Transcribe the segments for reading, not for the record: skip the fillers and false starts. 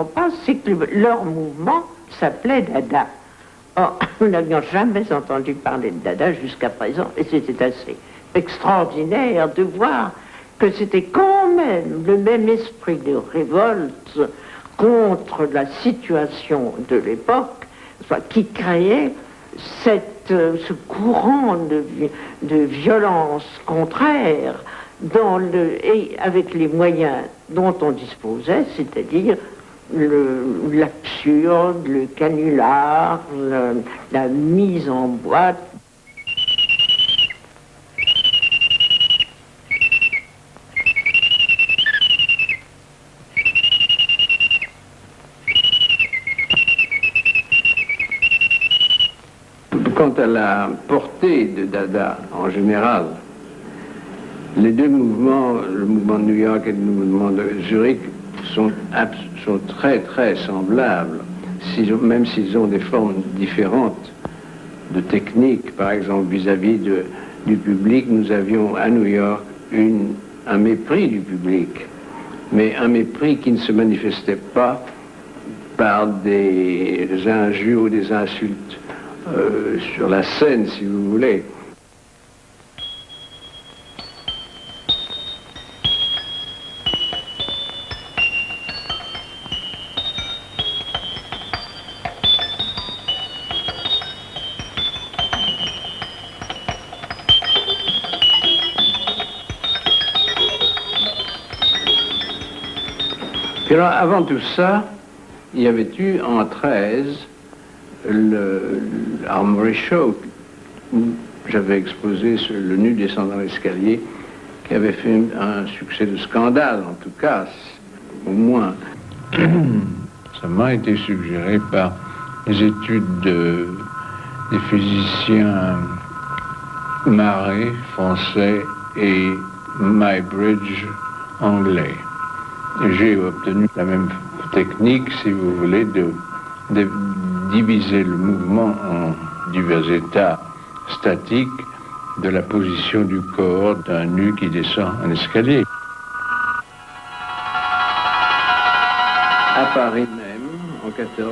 pas, c'est que leur mouvement s'appelait Dada. Or, nous n'avions jamais entendu parler de Dada jusqu'à présent, et c'était assez extraordinaire de voir que c'était quand même le même esprit de révolte contre la situation de l'époque, qui créait ce courant de violence contraire et avec les moyens dont on disposait, c'est-à-dire l'absurde, le canular, la mise en boîte. Quant à la portée de Dada en général, les deux mouvements, le mouvement de New York et le mouvement de Zurich, sont très très semblables, même s'ils ont des formes différentes de technique. Par exemple, vis-à-vis du public, nous avions à New York un mépris du public, mais un mépris qui ne se manifestait pas par des injures ou des insultes sur la scène, si vous voulez. Puis alors, avant tout ça, il y avait eu en 13 l'Armory Show, où j'avais exposé le nu descendant l'escalier, qui avait fait un succès de scandale, en tout cas, au moins. Ça m'a été suggéré par les études des physiciens Marais, français, et Muybridge, anglais. J'ai obtenu la même technique, si vous voulez, de diviser le mouvement en divers états statiques de la position du corps d'un nu qui descend un escalier. À Paris même, en 14,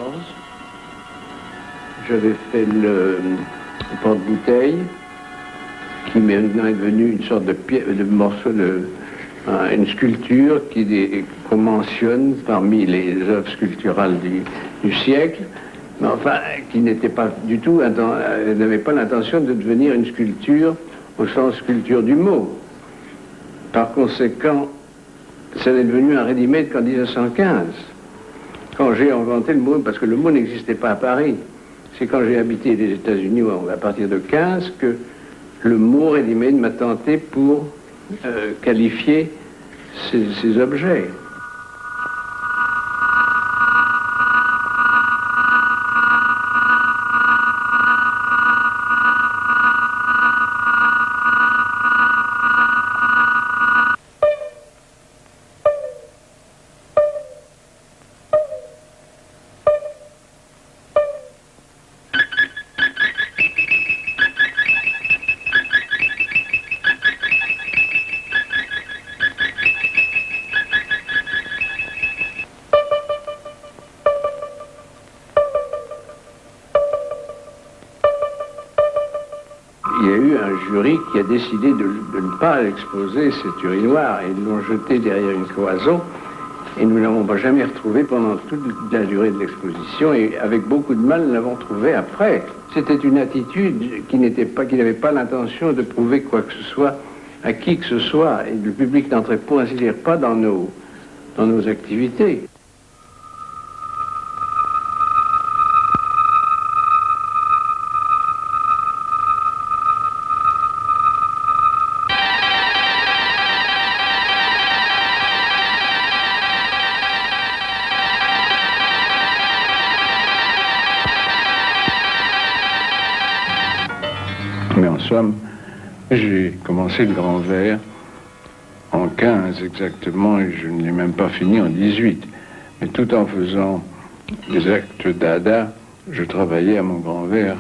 j'avais fait le porte-bouteille, qui maintenant est devenu une sorte de morceau une sculpture qu'on mentionne parmi les œuvres sculpturales du siècle, mais enfin, qui n'était pas du tout, n'avait pas l'intention de devenir une sculpture au sens sculpture du mot. Par conséquent, ça n'est devenu un ready-made qu'en 1915, quand j'ai inventé le mot, parce que le mot n'existait pas à Paris. C'est quand j'ai habité les États-Unis à partir de 15 que le mot ready-made m'a tenté pour qualifier ces objets. Il y a eu un jury qui a décidé de ne pas exposer cet urinoir et ils l'ont jeté derrière une cloison et nous ne l'avons pas jamais retrouvé pendant toute la durée de l'exposition et avec beaucoup de mal nous l'avons trouvé après. C'était une attitude qui n'avait pas l'intention de prouver quoi que ce soit à qui que ce soit et le public n'entrait pour ainsi dire pas dans nos activités. Mais en somme, j'ai commencé le Grand Verre en 15 exactement et je ne l'ai même pas fini en 18. Mais tout en faisant des actes Dada, je travaillais à mon Grand Verre